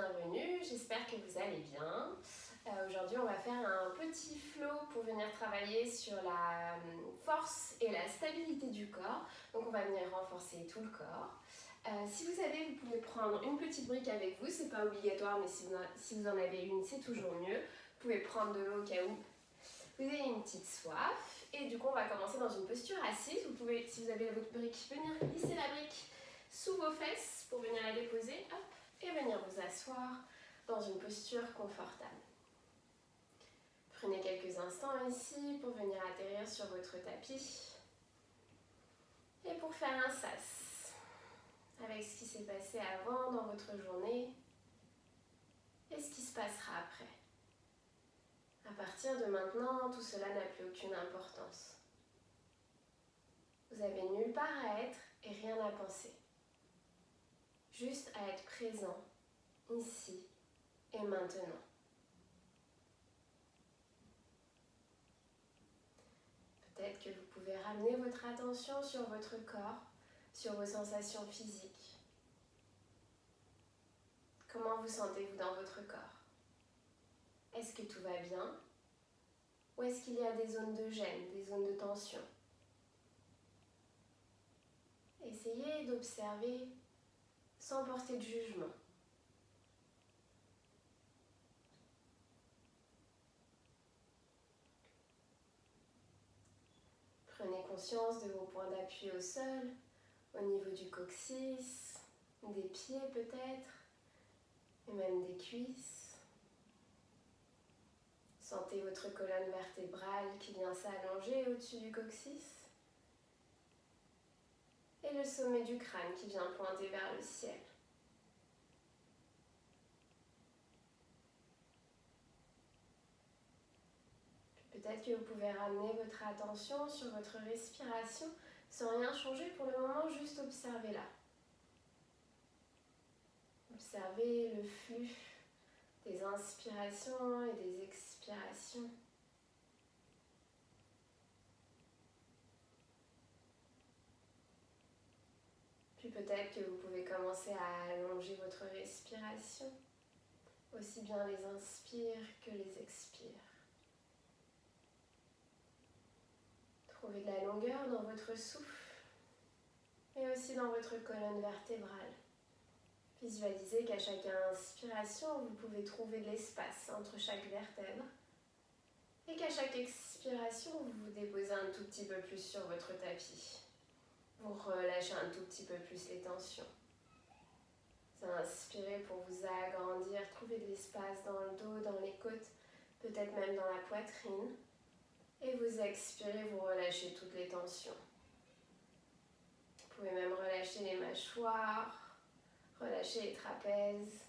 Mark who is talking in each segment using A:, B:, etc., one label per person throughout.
A: bienvenue, j'espère que vous allez bien. Aujourd'hui on va faire un petit flow pour venir travailler sur la force et la stabilité du corps. Donc on va venir renforcer tout le corps. Si vous avez, vous pouvez prendre une petite brique avec vous, c'est pas obligatoire mais si vous en avez une c'est toujours mieux. Vous pouvez prendre de l'eau au cas où vous avez une petite soif. Et du coup on va commencer dans une posture assise. Vous pouvez, si vous avez votre brique, venir glisser la brique sous vos fesses pour venir la déposer, hop, et venir vous asseoir dans une posture confortable. Prenez quelques instants ici pour venir atterrir sur votre tapis et pour faire un sas avec ce qui s'est passé avant dans votre journée et ce qui se passera après. À partir de maintenant, tout cela n'a plus aucune importance. Vous avez nulle part à être et rien à penser. Juste à être présent, ici et maintenant. Peut-être que vous pouvez ramener votre attention sur votre corps, sur vos sensations physiques. Comment vous sentez-vous dans votre corps? Est-ce que tout va bien? Ou est-ce qu'il y a des zones de gêne, des zones de tension? Essayez d'observer sans porter de jugement. Prenez conscience de vos points d'appui au sol, au niveau du coccyx, des pieds peut-être, et même des cuisses. Sentez votre colonne vertébrale qui vient s'allonger au-dessus du coccyx. Et le sommet du crâne qui vient pointer vers le ciel. Peut-être que vous pouvez ramener votre attention sur votre respiration sans rien changer pour le moment, juste observez-la. Observez le flux des inspirations et des expirations. Puis peut-être que vous pouvez commencer à allonger votre respiration, aussi bien les inspires que les expires. Trouvez de la longueur dans votre souffle, mais aussi dans votre colonne vertébrale. Visualisez qu'à chaque inspiration, vous pouvez trouver de l'espace entre chaque vertèbre et qu'à chaque expiration, vous vous déposez un tout petit peu plus sur votre tapis. Vous relâchez un tout petit peu plus les tensions. Vous inspirez pour vous agrandir, trouver de l'espace dans le dos, dans les côtes, peut-être même dans la poitrine. Et vous expirez, vous relâchez toutes les tensions. Vous pouvez même relâcher les mâchoires, relâcher les trapèzes.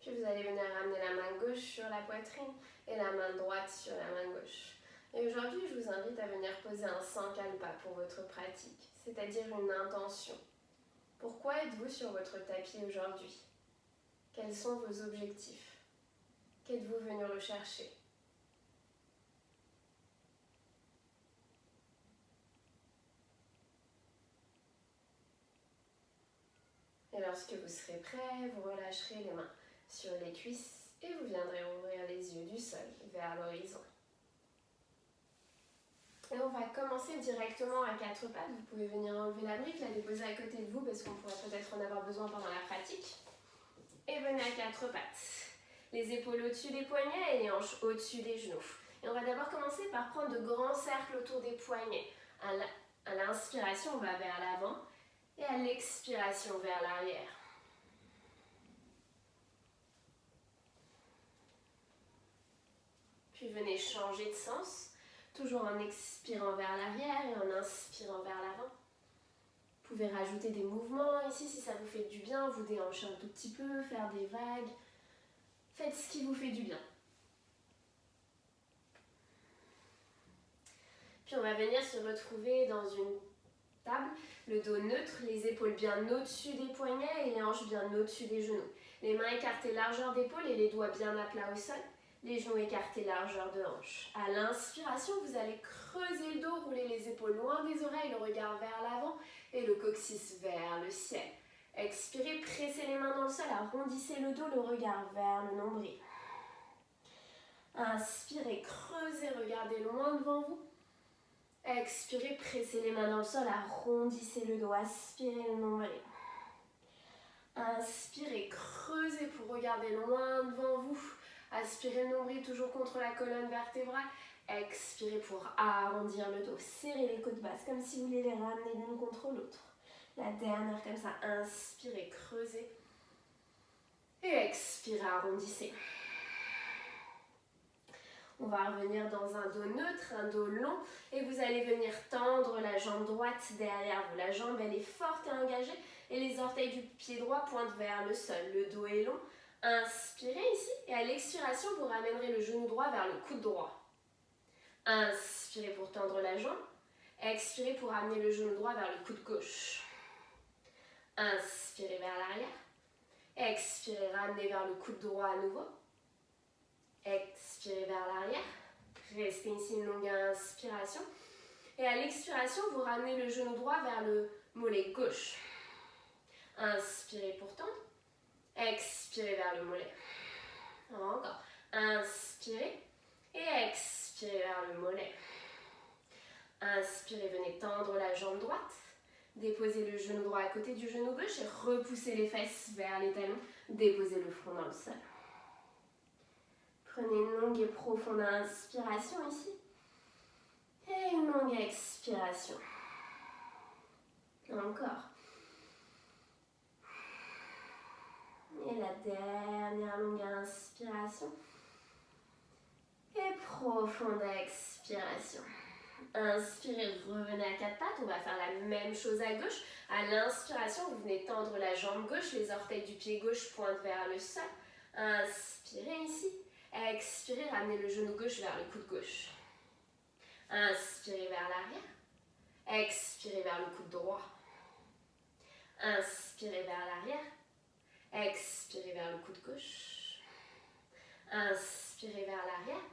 A: Puis vous allez venir ramener la main gauche sur la poitrine et la main droite sur la main gauche. Et aujourd'hui, je vous invite à venir poser un sankalpa pour votre pratique, c'est-à-dire une intention. Pourquoi êtes-vous sur votre tapis aujourd'hui? Quels sont vos objectifs? Qu'êtes-vous venu rechercher? Et lorsque vous serez prêt, vous relâcherez les mains sur les cuisses et vous viendrez ouvrir les yeux du sol vers l'horizon. Et on va commencer directement à quatre pattes. Vous pouvez venir enlever la brique, la déposer à côté de vous parce qu'on pourrait peut-être en avoir besoin pendant la pratique. Et venez à quatre pattes. Les épaules au-dessus des poignets et les hanches au-dessus des genoux. Et on va d'abord commencer par prendre de grands cercles autour des poignets. À l'inspiration, on va vers l'avant et à l'expiration, vers l'arrière. Puis venez changer de sens, toujours en expirant vers l'arrière et en inspirant vers l'avant. Vous pouvez rajouter des mouvements ici si ça vous fait du bien, vous déhancher un tout petit peu, faire des vagues. Faites ce qui vous fait du bien. Puis on va venir se retrouver dans une table, le dos neutre, les épaules bien au-dessus des poignets et les hanches bien au-dessus des genoux. Les mains écartées largeur d'épaule et les doigts bien à plat au sol. Les genoux écartés, largeur de hanche. À l'inspiration, vous allez creuser le dos, rouler les épaules loin des oreilles, le regard vers l'avant et le coccyx vers le ciel. Expirez, pressez les mains dans le sol, arrondissez le dos, le regard vers le nombril. Inspirez, creusez, regardez loin devant vous. Expirez, pressez les mains dans le sol, arrondissez le dos, aspirez le nombril. Inspirez, creusez pour regarder loin devant vous. Aspirez le nombril toujours contre la colonne vertébrale. Expirez pour arrondir le dos. Serrez les côtes basses comme si vous voulez les ramener l'une contre l'autre. La dernière comme ça. Inspirez, creusez. Et expirez, arrondissez. On va revenir dans un dos neutre, un dos long. Et vous allez venir tendre la jambe droite derrière vous. La jambe, elle est forte et engagée. Et les orteils du pied droit pointent vers le sol. Le dos est long. Inspirez ici. Et à l'expiration, vous ramènerez le genou droit vers le coude droit. Inspirez pour tendre la jambe. Expirez pour ramener le genou droit vers le coude gauche. Inspirez vers l'arrière. Expirez, ramenez vers le coude droit à nouveau. Expirez vers l'arrière. Restez ici une longue inspiration. Et à l'expiration, vous ramenez le genou droit vers le mollet gauche. Inspirez pour tendre. Expirez vers le mollet. Encore. Inspirez. Et expirez vers le mollet. Inspirez, venez tendre la jambe droite. Déposez le genou droit à côté du genou gauche et repoussez les fesses vers les talons. Déposez le front dans le sol. Prenez une longue et profonde inspiration ici. Et une longue expiration. Encore. Et la dernière longue inspiration. Et profonde expiration. Inspirez, revenez à quatre pattes. On va faire la même chose à gauche. À l'inspiration, vous venez tendre la jambe gauche. Les orteils du pied gauche pointent vers le sol. Inspirez ici. Expirez, ramenez le genou gauche vers le coude gauche. Inspirez vers l'arrière. Expirez vers le coude droit. Inspirez vers l'arrière. Expirez vers le coude gauche. Inspirez vers l'arrière.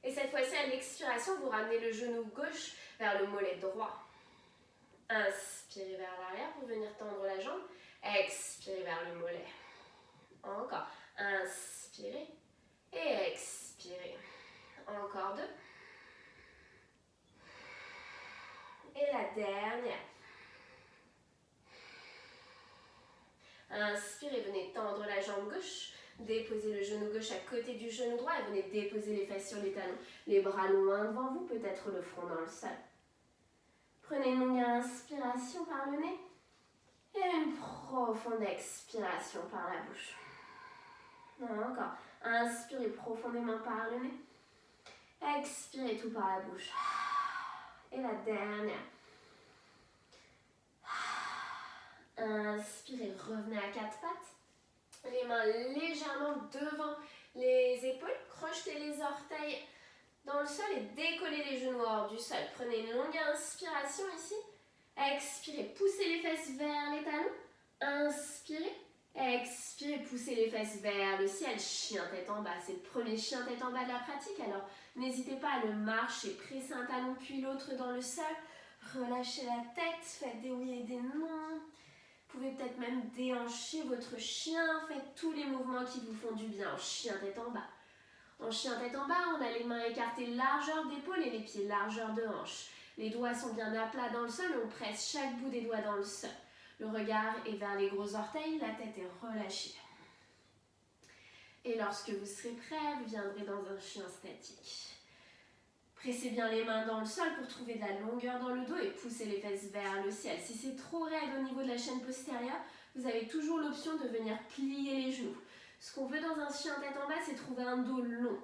A: Et cette fois-ci, à l'expiration, vous ramenez le genou gauche vers le mollet droit. Inspirez vers l'arrière pour venir tendre la jambe. Expirez vers le mollet. Encore. Inspirez. Et expirez. Encore deux. Et la dernière. Inspirez, venez tendre la jambe gauche. Déposez le genou gauche à côté du genou droit et venez déposer les fesses sur les talons. Les bras loin devant vous, peut-être le front dans le sol. Prenez une longue inspiration par le nez et une profonde expiration par la bouche. Encore. Inspirez profondément par le nez. Expirez tout par la bouche. Et la dernière. Inspirez, revenez à quatre pattes. Les mains légèrement devant les épaules. Crochetez les orteils dans le sol et décollez les genoux hors du sol. Prenez une longue inspiration ici. Expirez, poussez les fesses vers les talons. Inspirez. Expirez, poussez les fesses vers le ciel. Chien tête en bas. C'est le premier chien tête en bas de la pratique. Alors, n'hésitez pas à le marcher. Pressez un talon puis l'autre dans le sol. Relâchez la tête. Faites des oui et des non. Vous pouvez peut-être même déhancher votre chien. Faites tous les mouvements qui vous font du bien. En chien tête en bas. En chien tête en bas, on a les mains écartées largeur d'épaule et les pieds largeur de hanche. Les doigts sont bien à plat dans le sol et on presse chaque bout des doigts dans le sol. Le regard est vers les gros orteils, la tête est relâchée. Et lorsque vous serez prêt, vous viendrez dans un chien statique. Pressez bien les mains dans le sol pour trouver de la longueur dans le dos et poussez les fesses vers le ciel. Si c'est trop raide au niveau de la chaîne postérieure, vous avez toujours l'option de venir plier les genoux. Ce qu'on veut dans un chien tête en bas, c'est trouver un dos long.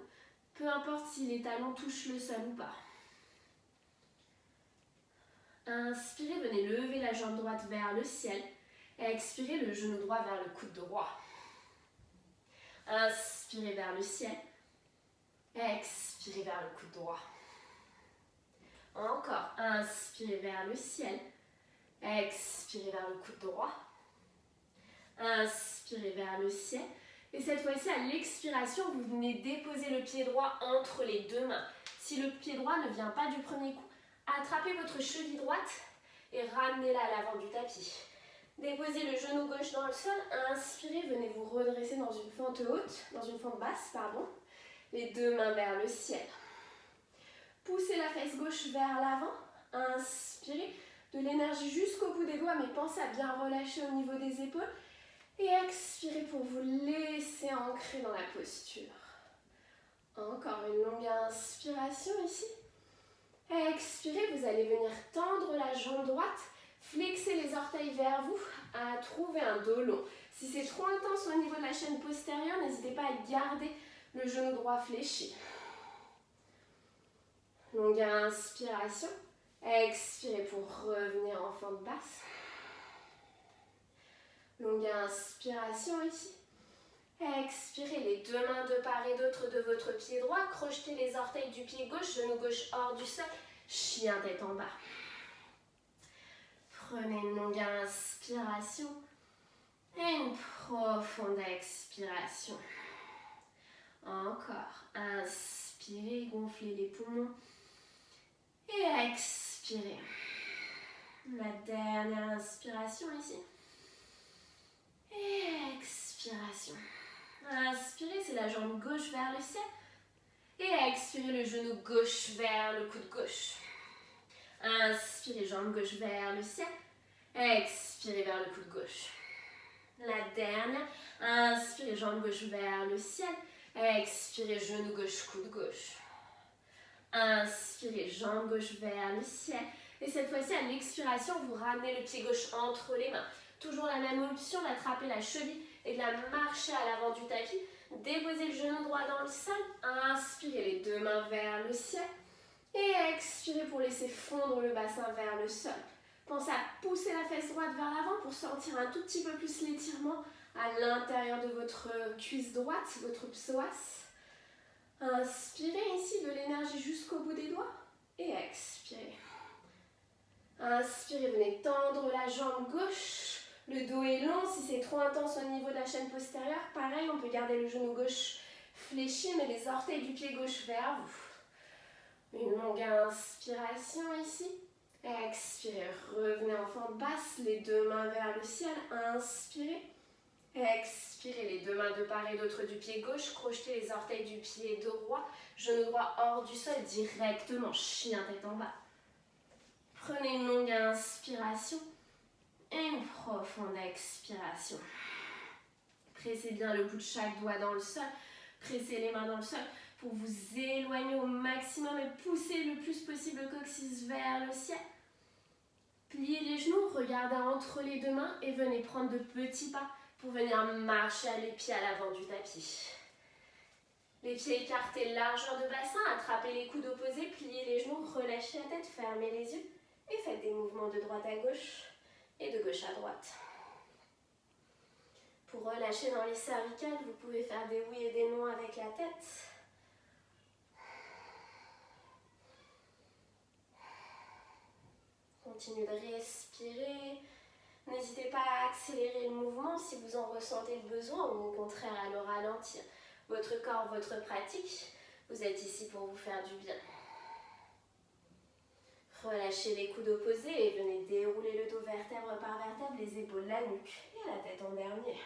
A: Peu importe si les talons touchent le sol ou pas. Inspirez, venez lever la jambe droite vers le ciel. Et expirez, le genou droit vers le coude droit. Inspirez vers le ciel. Expirez vers le coude droit. Encore. Inspirez vers le ciel. Expirez vers le coude droit. Inspirez vers le ciel. Et cette fois-ci, à l'expiration, vous venez déposer le pied droit entre les deux mains. Si le pied droit ne vient pas du premier coup, attrapez votre cheville droite et ramenez-la à l'avant du tapis. Déposez le genou gauche dans le sol, inspirez, venez vous redresser dans une fente haute, dans une fente basse, pardon. Les deux mains vers le ciel. Poussez la fesse gauche vers l'avant, inspirez, de l'énergie jusqu'au bout des doigts, mais pensez à bien relâcher au niveau des épaules. Et expirez pour vous laisser ancrer dans la posture. Encore une longue inspiration ici. Expirez, vous allez venir tendre la jambe droite, flexer les orteils vers vous, à trouver un dos long. Si c'est trop intense au niveau de la chaîne postérieure, n'hésitez pas à garder le genou droit fléchi. Longue inspiration. Expirez pour revenir en fente basse. Longue inspiration ici. Expirez les deux mains de part et d'autre de votre pied droit. Crochetez les orteils du pied gauche, genou gauche hors du sol. Chien tête en bas. Prenez une longue inspiration et une profonde expiration. Encore. Inspirez, gonflez les poumons. Et expirez. La dernière inspiration ici. Et expiration. Inspirez, c'est la jambe gauche vers le ciel. Et expirez, le genou gauche vers le coude gauche. Inspirez, jambe gauche vers le ciel. Expirez vers le coude gauche. La dernière. Inspirez, jambe gauche vers le ciel. Expirez, genou gauche, coude gauche. Inspirez, jambe gauche vers le ciel. Et cette fois-ci, à l'expiration, vous ramenez le pied gauche entre les mains. Toujours la même option d'attraper la cheville et de la marcher à l'avant du tapis. Déposez le genou droit dans le sol. Inspirez les deux mains vers le ciel. Et expirez pour laisser fondre le bassin vers le sol. Pensez à pousser la fesse droite vers l'avant pour sentir un tout petit peu plus l'étirement à l'intérieur de votre cuisse droite, votre psoas. Inspirez ici de l'énergie jusqu'au bout des doigts. Et expirez. Inspirez, venez tendre la jambe gauche. Le dos est long, si c'est trop intense au niveau de la chaîne postérieure, pareil, on peut garder le genou gauche fléchi, mais les orteils du pied gauche vers vous. Une longue inspiration ici. Expirez, revenez en fente basse, les deux mains vers le ciel. Inspirez. Expirez, les deux mains de part et d'autre du pied gauche. Crochetez les orteils du pied droit. Genou droit hors du sol, directement, chien tête en bas. Prenez une longue inspiration. Et une profonde expiration. Pressez bien le bout de chaque doigt dans le sol. Pressez les mains dans le sol pour vous éloigner au maximum et pousser le plus possible le coccyx vers le ciel. Pliez les genoux, regardez entre les deux mains et venez prendre de petits pas pour venir marcher les pieds à l'avant du tapis. Les pieds écartés, largeur de bassin, attrapez les coudes opposés, pliez les genoux, relâchez la tête, fermez les yeux et faites des mouvements de droite à gauche. Et de gauche à droite. Pour relâcher dans les cervicales, vous pouvez faire des oui et des non avec la tête. Continuez de respirer. N'hésitez pas à accélérer le mouvement si vous en ressentez le besoin ou au contraire à le ralentir. Votre corps, votre pratique, vous êtes ici pour vous faire du bien. Relâchez les coudes opposés et venez dérouler le dos vertèbre par vertèbre, les épaules, la nuque et la tête en dernier.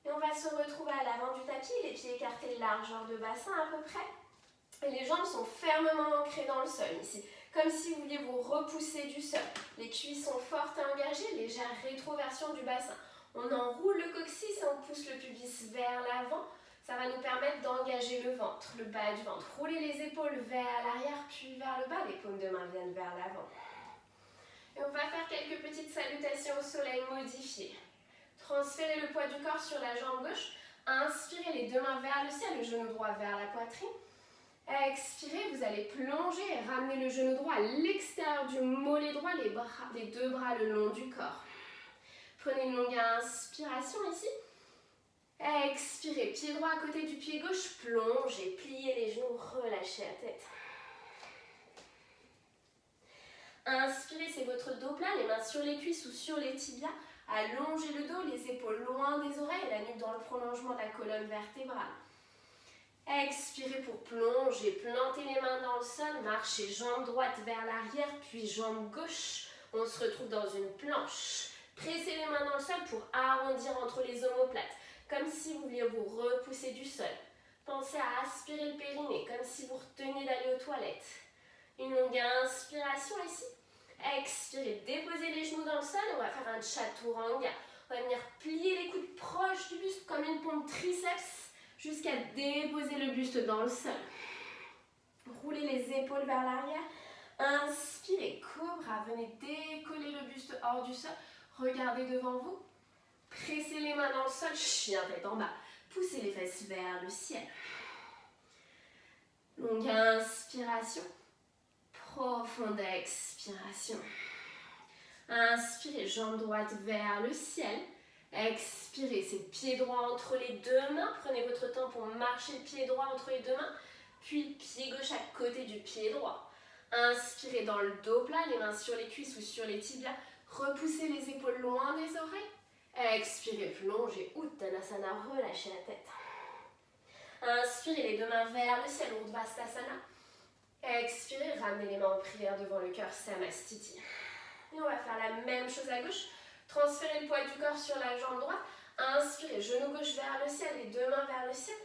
A: Et on va se retrouver à l'avant du tapis, les pieds écartés, largeur de bassin à peu près. Et les jambes sont fermement ancrées dans le sol ici, comme si vous vouliez vous repousser du sol. Les cuisses sont fortes et engagées, légère rétroversion du bassin. On enroule le coccyx et on pousse le pubis vers l'avant. Ça va nous permettre d'engager le ventre, le bas du ventre. Roulez les épaules vers l'arrière, puis vers le bas. Les paumes de main viennent vers l'avant. Et on va faire quelques petites salutations au soleil modifiées. Transférez le poids du corps sur la jambe gauche. Inspirez les deux mains vers le ciel, le genou droit vers la poitrine. Expirez, vous allez plonger et ramener le genou droit à l'extérieur du mollet droit, les deux bras le long du corps. Prenez une longue inspiration ici. Expirez, pied droit à côté du pied gauche, plongez, pliez les genoux, relâchez la tête. Inspirez, c'est votre dos plat, les mains sur les cuisses ou sur les tibias. Allongez le dos, les épaules loin des oreilles, la nuque dans le prolongement de la colonne vertébrale. Expirez pour plonger, plantez les mains dans le sol, marchez jambe droite vers l'arrière, puis jambe gauche. On se retrouve dans une planche. Pressez les mains dans le sol pour arrondir entre les omoplates, comme si vous vouliez vous repousser du sol. Pensez à aspirer le périnée, comme si vous reteniez d'aller aux toilettes. Une longue inspiration ici. Expirez, déposez les genoux dans le sol. On va faire un chaturanga. On va venir plier les coudes proches du buste comme une pompe triceps jusqu'à déposer le buste dans le sol. Roulez les épaules vers l'arrière. Inspirez, cobra. Venez décoller le buste hors du sol. Regardez devant vous. Pressez les mains dans le sol. Chien tête en bas. Poussez les fesses vers le ciel. Longue inspiration. Profonde expiration. Inspirez, jambe droite vers le ciel. Expirez, c'est pied droit entre les deux mains. Prenez votre temps pour marcher le pied droit entre les deux mains. Puis le pied gauche à côté du pied droit. Inspirez dans le dos plat, les mains sur les cuisses ou sur les tibias. Repoussez les épaules loin des oreilles. Expirez, plongez, Uttanasana, relâchez la tête. Inspirez les deux mains vers le ciel, Urdhvastasana. Expirez, ramenez les mains en prière devant le cœur, Samastiti. Et on va faire la même chose à gauche. Transférez le poids du corps sur la jambe droite. Inspirez, genou gauche vers le ciel, les deux mains vers le ciel.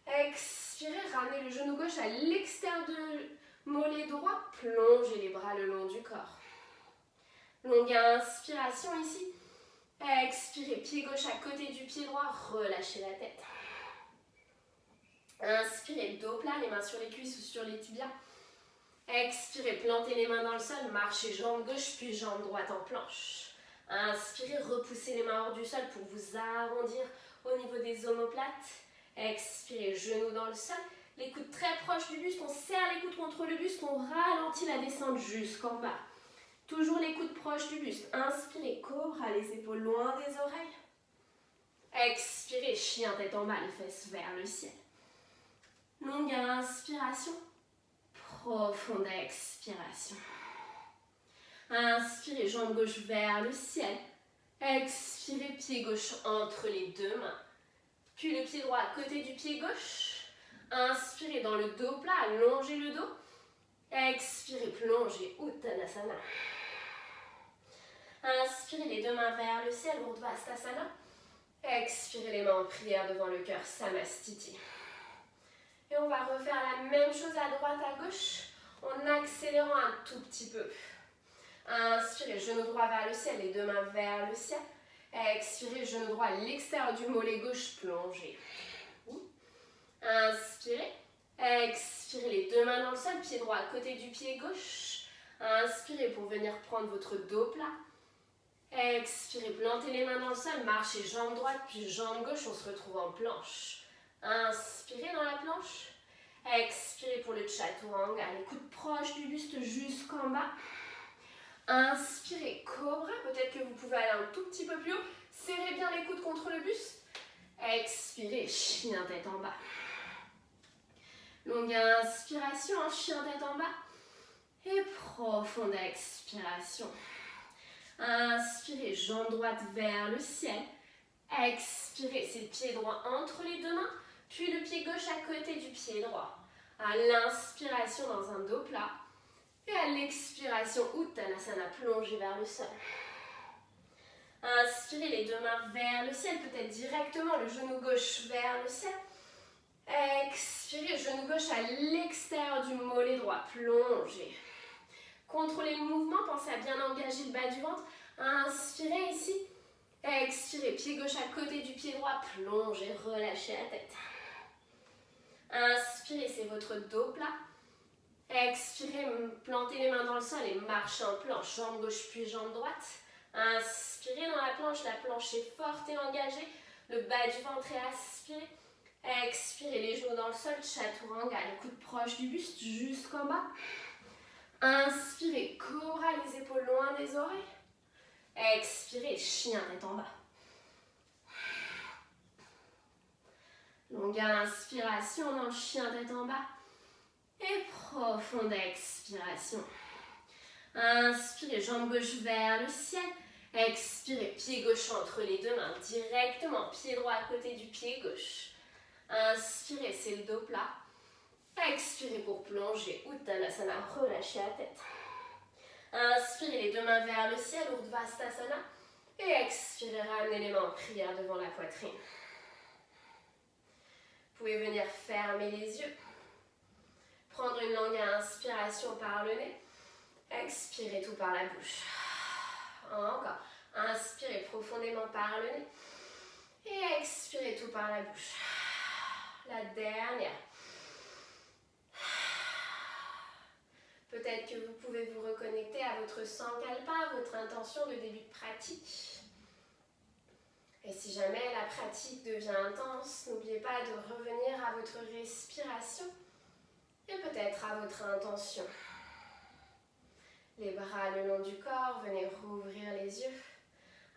A: Expirez, ramenez le genou gauche à l'extérieur du mollet droit. Plongez les bras le long du corps. Longue inspiration ici. Expirez, pied gauche à côté du pied droit. Relâchez la tête. Inspirez, dos plat, les mains sur les cuisses ou sur les tibias. Expirez, plantez les mains dans le sol. Marchez jambe gauche puis jambe droite en planche. Inspirez, repoussez les mains hors du sol pour vous arrondir au niveau des omoplates. Expirez, genoux dans le sol. Les coudes très proches du buste. On serre les coudes contre le buste. On ralentit la descente jusqu'en bas. Toujours les coudes proches du buste. Inspirez, cobra, les épaules loin des oreilles. Expirez, chien tête en bas, les fesses vers le ciel. Longue inspiration. Profonde expiration. Inspirez, jambe gauche vers le ciel. Expirez, pied gauche entre les deux mains. Puis le pied droit à côté du pied gauche. Inspirez dans le dos plat, allongez le dos. Expirez, plongez, Uttanasana. Inspirez les deux mains vers le ciel, Urdhvastasana. Expirez les mains en prière devant le cœur, Samastiti. Et on va refaire la même chose à droite, à gauche, en accélérant un tout petit peu. Inspirez, genou droit vers le ciel, les deux mains vers le ciel. Expirez, genou droit à l'extérieur du mollet gauche, plongez. Inspirez. Expirez, les deux mains dans le sol, pied droit à côté du pied gauche. Inspirez pour venir prendre votre dos plat. Expirez, plantez les mains dans le sol, marchez jambe droite puis jambe gauche, on se retrouve en planche. Inspirez dans la planche. Expirez pour le chaturanga, les coudes proches du buste jusqu'en bas. Inspirez, cobra, peut-être que vous pouvez aller un tout petit peu plus haut. Serrez bien les coudes contre le buste. Expirez, chien tête en bas. Longue inspiration, chien tête en bas. Et profonde expiration. Inspirez, jambe droite vers le ciel. Expirez, c'est le pied droit entre les deux mains, puis le pied gauche à côté du pied droit. À l'inspiration dans un dos plat. Et à l'expiration, Uttanasana, plongez vers le sol. Inspirez les deux mains vers le ciel, peut-être directement le genou gauche vers le ciel. Expirez, genou gauche à l'extérieur du mollet droit, plongez. Contrôlez le mouvement, pensez à bien engager le bas du ventre. Inspirez ici. Expirez, pied gauche à côté du pied droit, plongez, relâchez la tête. Inspirez, c'est votre dos plat. Expirez, plantez les mains dans le sol et marchez en planche, jambe gauche puis jambe droite. Inspirez dans la planche est forte et engagée, le bas du ventre est aspiré. Expirez, les genoux dans le sol, chaturanga, les coudes proches du buste jusqu'en bas. Inspirez, cobra, les épaules loin des oreilles. Expirez, chien tête en bas. Longue inspiration dans le chien tête en bas. Et profonde expiration. Inspirez, jambe gauche vers le ciel. Expirez, pied gauche entre les deux mains, directement, pied droit à côté du pied gauche. Inspirez, c'est le dos plat. Expirez pour plonger, Uttanasana, relâchez la tête. Inspirez les deux mains vers le ciel, Urdhvastasana. Et expirez, ramenez les mains en prière devant la poitrine. Vous pouvez venir fermer les yeux. Prendre une longue inspiration par le nez. Expirez tout par la bouche. Encore. Inspirez profondément par le nez. Et expirez tout par la bouche. La dernière. Peut-être que vous pouvez vous reconnecter à votre sankalpa, à votre intention de début de pratique. Et si jamais la pratique devient intense, n'oubliez pas de revenir à votre respiration et peut-être à votre intention. Les bras le long du corps, venez rouvrir les yeux.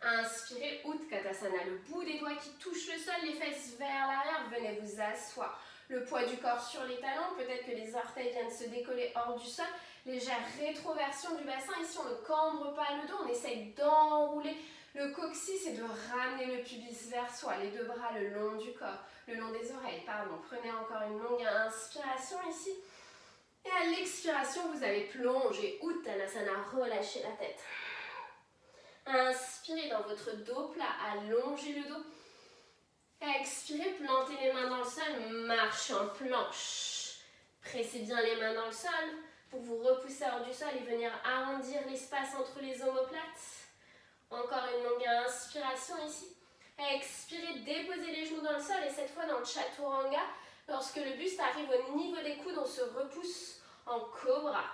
A: Inspirez, Utkatasana, le bout des doigts qui touche le sol, les fesses vers l'arrière, venez vous asseoir. Le poids du corps sur les talons, peut-être que les orteils viennent se décoller hors du sol. Légère rétroversion du bassin, ici on ne cambre pas le dos, on essaye d'enrouler le coccyx et de ramener le pubis vers soi. Les deux bras le long du corps, le long des oreilles, pardon. Prenez encore une longue inspiration ici. Et à l'expiration, vous allez plonger, Uttanasana, relâchez la tête. Inspirez dans votre dos plat, allongez le dos. Expirez, plantez les mains dans le sol, marchez en planche. Pressez bien les mains dans le sol pour vous repousser hors du sol et venir arrondir l'espace entre les omoplates. Encore une longue inspiration ici. Expirez, déposez les genoux dans le sol et cette fois dans le Chaturanga. Lorsque le buste arrive au niveau des coudes, on se repousse en cobra.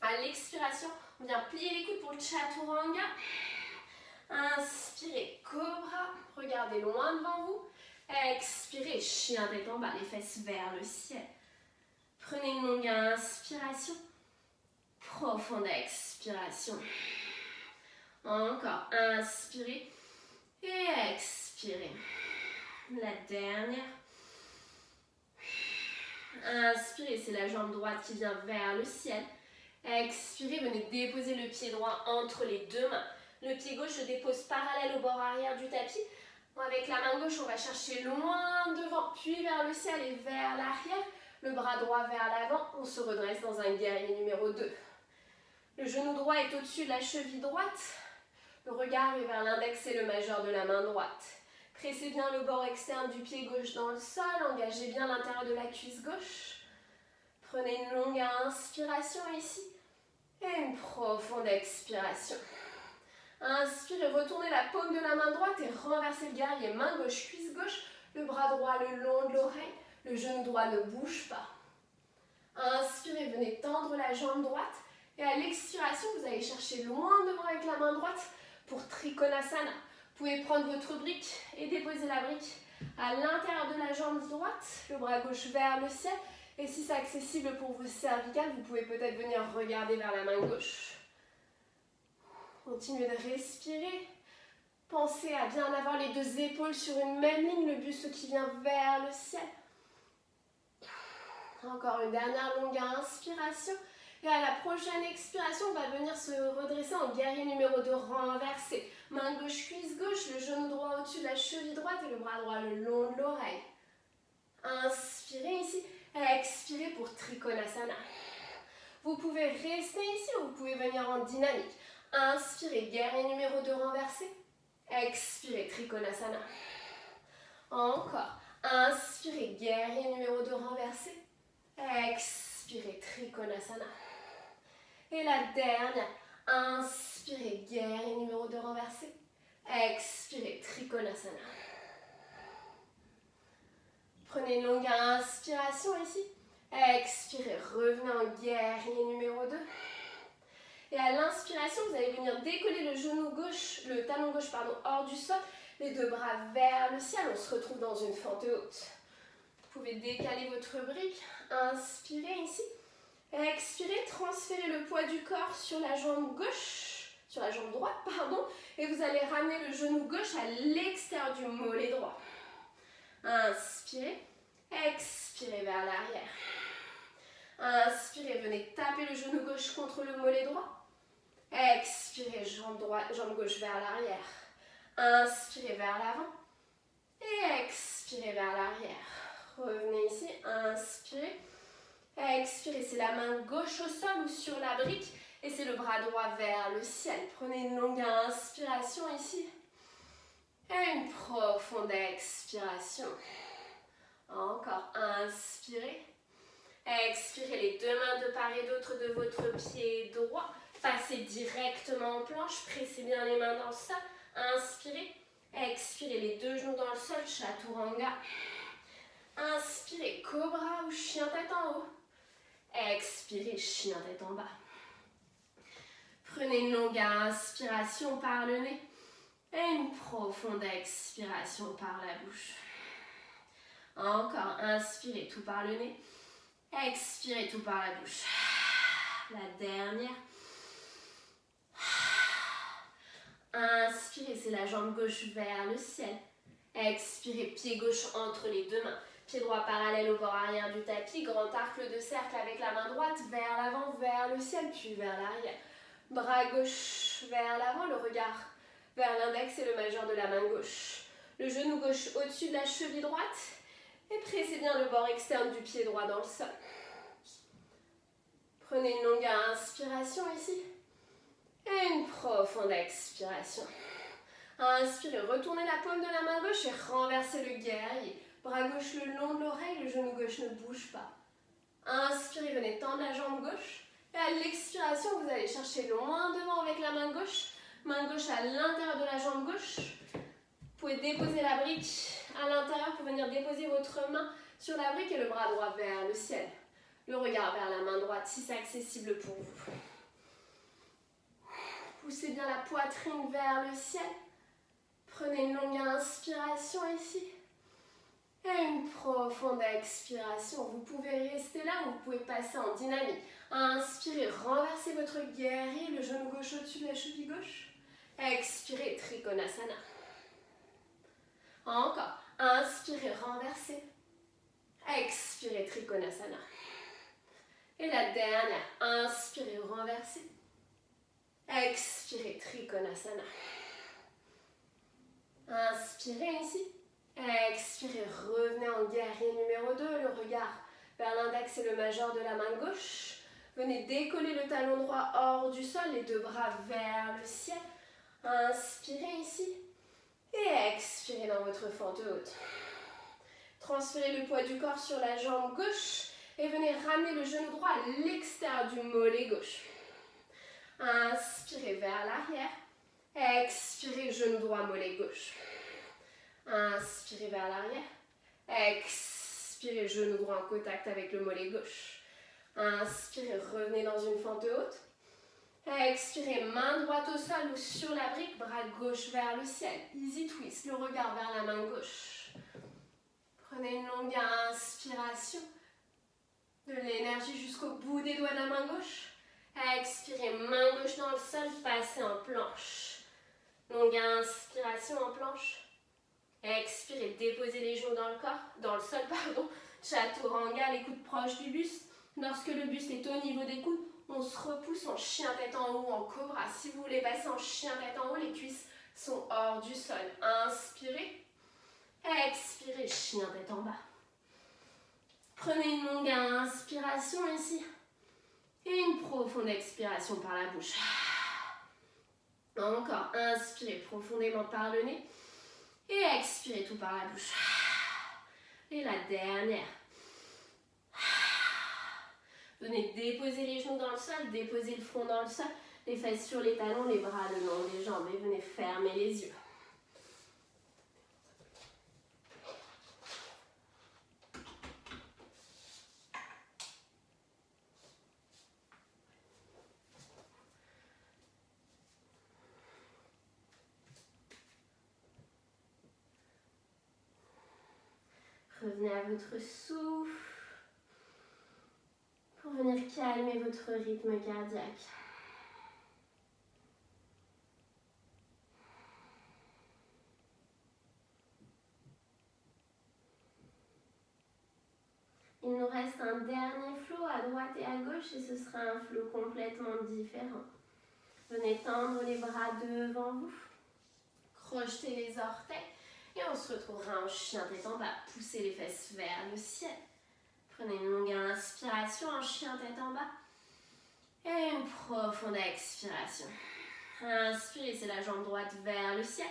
A: À l'expiration, on vient plier les coudes pour le Chaturanga. Inspirez, cobra, regardez loin devant vous. Expirez, chien tête en bas, les fesses vers le ciel. Prenez une longue inspiration. Profonde expiration. Encore, inspirez et expirez. La dernière. Inspirez, c'est la jambe droite qui vient vers le ciel. Expirez, venez déposer le pied droit entre les deux mains. Le pied gauche se dépose parallèle au bord arrière du tapis. Avec la main gauche, on va chercher loin devant, puis vers le ciel et vers l'arrière. Le bras droit vers l'avant, on se redresse dans un guerrier numéro 2. Le genou droit est au-dessus de la cheville droite. Le regard est vers l'index et le majeur de la main droite. Pressez bien le bord externe du pied gauche dans le sol, engagez bien l'intérieur de la cuisse gauche. Prenez une longue inspiration ici et une profonde expiration. Inspirez, retournez la paume de la main droite et renversez le guerrier. Main gauche, cuisse gauche, le bras droit le long de l'oreille, le genou droit ne bouge pas. Inspirez, venez tendre la jambe droite et à l'expiration, vous allez chercher loin devant avec la main droite pour Trikonasana. Vous pouvez prendre votre brique et déposer la brique à l'intérieur de la jambe droite, le bras gauche vers le ciel. Et si c'est accessible pour vos cervicales, vous pouvez peut-être venir regarder vers la main gauche. Continuez de respirer. Pensez à bien avoir les deux épaules sur une même ligne, le buste qui vient vers le ciel. Encore une dernière longue inspiration. Et à la prochaine expiration, on va venir se redresser en guerrier numéro 2 renversé. Main gauche, cuisse gauche, le genou droit au-dessus de la cheville droite et le bras droit le long de l'oreille. Inspirez ici, expirez pour Trikonasana. Vous pouvez rester ici ou vous pouvez venir en dynamique. Inspirez, guerrier numéro 2 renversé. Expirez, Trikonasana. Encore. Inspirez, guerrier numéro 2 renversé. Expirez, Trikonasana. Et la dernière. Inspirez, guerrier numéro 2 renversé. Expirez, Trikonasana. Prenez une longue inspiration ici. Expirez, revenez en guerrier numéro 2. Et à l'inspiration, vous allez venir décoller le genou gauche, le talon gauche hors du sol, les deux bras vers le ciel. On se retrouve dans une fente haute. Vous pouvez décaler votre brique, inspirez ici. Expirez, transférez le poids du corps sur la jambe gauche, sur la jambe droite, pardon, et vous allez ramener le genou gauche à l'extérieur du mollet droit. Inspirez, expirez vers l'arrière. Inspirez, venez taper le genou gauche contre le mollet droit. Expirez, jambe gauche vers l'arrière. Inspirez vers l'avant. Et expirez vers l'arrière. Revenez ici, inspirez. Expirez, c'est la main gauche au sol ou sur la brique. Et c'est le bras droit vers le ciel. Prenez une longue inspiration ici. Et une profonde expiration. Encore, inspirez. Expirez les deux mains de part et d'autre de votre pied droit. Passez directement en planche. Pressez bien les mains dans le sol. Inspirez. Expirez les deux genoux dans le sol. Chaturanga. Inspirez, cobra ou chien tête en haut. Expirez, chien tête en bas. Prenez une longue inspiration par le nez. Et une profonde expiration par la bouche. Encore, inspirez tout par le nez. Expirez tout par la bouche. La dernière. Inspirez, c'est la jambe gauche vers le ciel. Expirez, pied gauche entre les deux mains. Pied droit parallèle au bord arrière du tapis. Grand arc de cercle avec la main droite vers l'avant, vers le ciel, puis vers l'arrière. Bras gauche vers l'avant, le regard vers l'index et le majeur de la main gauche. Le genou gauche au-dessus de la cheville droite. Et pressez bien le bord externe du pied droit dans le sol. Prenez une longue inspiration ici. Et une profonde expiration. Inspirez, retournez la paume de la main gauche et renversez le guerrier. Bras gauche le long de l'oreille, le genou gauche ne bouge pas. Inspirez, venez tendre la jambe gauche. Et à l'expiration, vous allez chercher loin devant avec la main gauche. Main gauche à l'intérieur de la jambe gauche. Vous pouvez déposer la brique à l'intérieur pour venir déposer votre main sur la brique et le bras droit vers le ciel. Le regard vers la main droite si c'est accessible pour vous. Poussez bien la poitrine vers le ciel. Prenez une longue inspiration ici. Et une profonde expiration. Vous pouvez rester là ou vous pouvez passer en dynamique. Inspirez, renversez votre guerrier, le genou gauche au-dessus de la cheville gauche. Expirez, Trikonasana. Encore. Inspirez, renversez. Expirez, Trikonasana. Et la dernière. Inspirez, renversez. Expirez, Trikonasana. Inspirez ici. Expirez, revenez en guerrier numéro 2, le regard vers l'index et le majeur de la main gauche. Venez décoller le talon droit hors du sol, les deux bras vers le ciel. Inspirez ici. Et expirez dans votre fente haute. Transférez le poids du corps sur la jambe gauche et venez ramener le genou droit à l'extérieur du mollet gauche. Inspirez vers l'arrière. Expirez, genou droit, mollet gauche. Inspirez vers l'arrière. Expirez, genou droit en contact avec le mollet gauche. Inspirez, revenez dans une fente haute. Expirez, main droite au sol ou sur la brique, bras gauche vers le ciel. Easy twist, le regard vers la main gauche. Prenez une longue inspiration. De l'énergie jusqu'au bout des doigts de la main gauche. Expirez, main gauche dans le sol, passez en planche. Longue inspiration en planche. Expirez, déposez les genoux dans le sol, pardon. Chaturanga, les coudes proches du buste. Lorsque le buste est au niveau des coudes, on se repousse en chien tête en haut, en cobra. Si vous voulez passer en chien tête en haut, les cuisses sont hors du sol. Inspirez. Expirez, chien tête en bas. Prenez une longue inspiration ici. Et une profonde expiration par la bouche. Encore, inspirez profondément par le nez. Et expirez tout par la bouche. Et la dernière. Venez déposer les genoux dans le sol, déposer le front dans le sol, les fesses sur les talons, les bras le long des jambes. Et venez fermer les yeux. Revenez à votre souffle pour venir calmer votre rythme cardiaque. Il nous reste un dernier flow à droite et à gauche et ce sera un flow complètement différent. Venez tendre les bras devant vous. Crochetez les orteils. Et on se retrouvera en chien tête en bas. Poussez les fesses vers le ciel. Prenez une longue inspiration en chien tête en bas. Et une profonde expiration. Inspirez, c'est la jambe droite vers le ciel.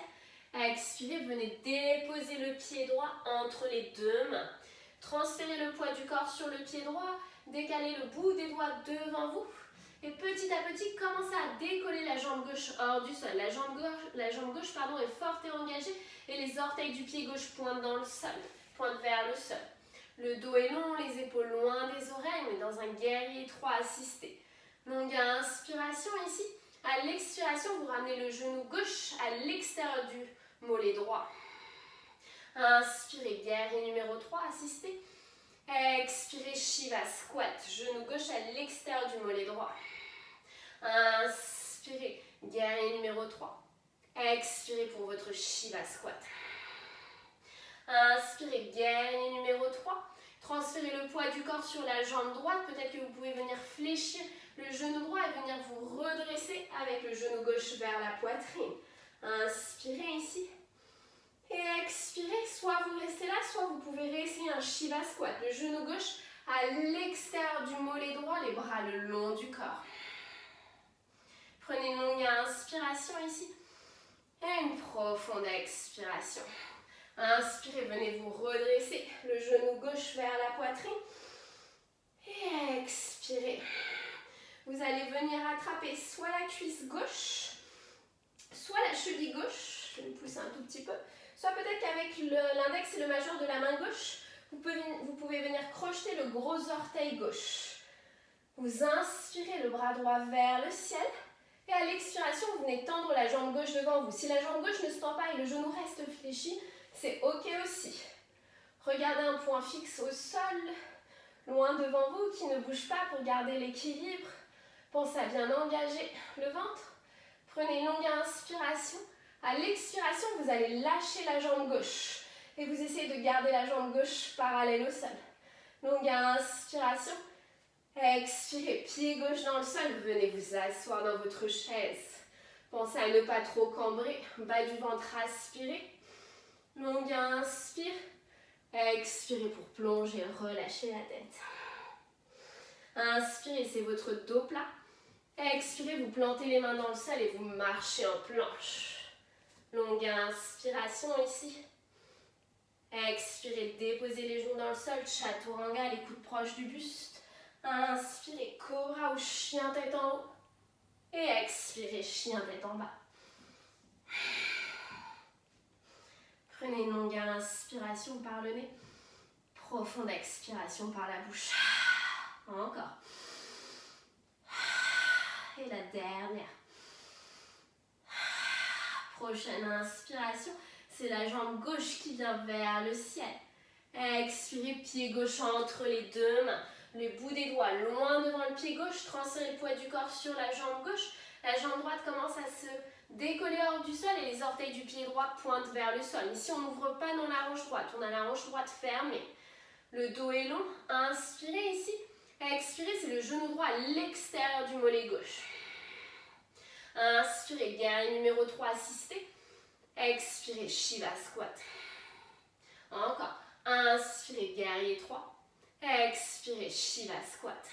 A: Expirez, venez déposer le pied droit entre les deux mains. Transférez le poids du corps sur le pied droit. Décalez le bout des doigts devant vous. Et petit à petit, commencez à décoller la jambe gauche hors du sol. La jambe gauche est forte et engagée. Et les orteils du pied gauche pointent dans le sol. Pointent vers le sol. Le dos est long, les épaules loin des oreilles, mais dans un guerrier 3 assisté. Longue inspiration ici. À l'expiration, vous ramenez le genou gauche à l'extérieur du mollet droit. Inspirez, guerrier numéro 3, assisté. Expirez, Shiva squat, genou gauche à l'extérieur du mollet droit. Inspirez, guerrier numéro 3. Expirez pour votre Shiva squat. Inspirez, guerrier numéro 3. Transférez le poids du corps sur la jambe droite. Peut-être que vous pouvez venir fléchir le genou droit et venir vous redresser avec le genou gauche vers la poitrine. Inspirez ici. Et expirez, soit vous restez là, soit vous pouvez réessayer un Shiva squat. Le genou gauche à l'extérieur du mollet droit, les bras le long du corps. Prenez une longue inspiration ici. Et une profonde expiration. Inspirez, venez vous redresser, le genou gauche vers la poitrine. Et expirez. Vous allez venir attraper soit la cuisse gauche, soit la cheville gauche. Je vais me pousser un tout petit peu. Soit peut-être qu'avec l'index et le majeur de la main gauche, vous pouvez venir crocheter le gros orteil gauche. Vous inspirez le bras droit vers le ciel. Et à l'expiration, vous venez tendre la jambe gauche devant vous. Si la jambe gauche ne se tend pas et le genou reste fléchi, c'est ok aussi. Regardez un point fixe au sol, loin devant vous, qui ne bouge pas pour garder l'équilibre. Pensez à bien engager le ventre. Prenez une longue inspiration. À l'expiration, vous allez lâcher la jambe gauche. Et vous essayez de garder la jambe gauche parallèle au sol. Longue inspiration. Expirez, pied gauche dans le sol. Venez vous asseoir dans votre chaise. Pensez à ne pas trop cambrer. Bas du ventre, aspirez. Longue inspire. Expirez pour plonger, relâchez la tête. Inspirez, c'est votre dos plat. Expirez, vous plantez les mains dans le sol et vous marchez en planche. Longue inspiration ici. Expirez, déposez les genoux dans le sol, chaturanga, les coudes proches du buste. Inspirez, cobra ou chien tête en haut. Et expirez, chien tête en bas. Prenez une longue inspiration par le nez. Profonde expiration par la bouche. Encore. Et la dernière. Prochaine inspiration, c'est la jambe gauche qui vient vers le ciel. Expirez, pied gauche entre les deux mains. Le bout des doigts loin devant le pied gauche. Transférez le poids du corps sur la jambe gauche. La jambe droite commence à se décoller hors du sol et les orteils du pied droit pointent vers le sol. Ici, on n'ouvre pas dans la hanche droite. On a la hanche droite fermée. Le dos est long. Inspirez ici. Expirez, c'est le genou droit à l'extérieur du mollet gauche. Inspirez, guerrier numéro 3 assisté. Expirez, Shiva squat. Encore. Inspirez, guerrier 3. Expirez, Shiva squat.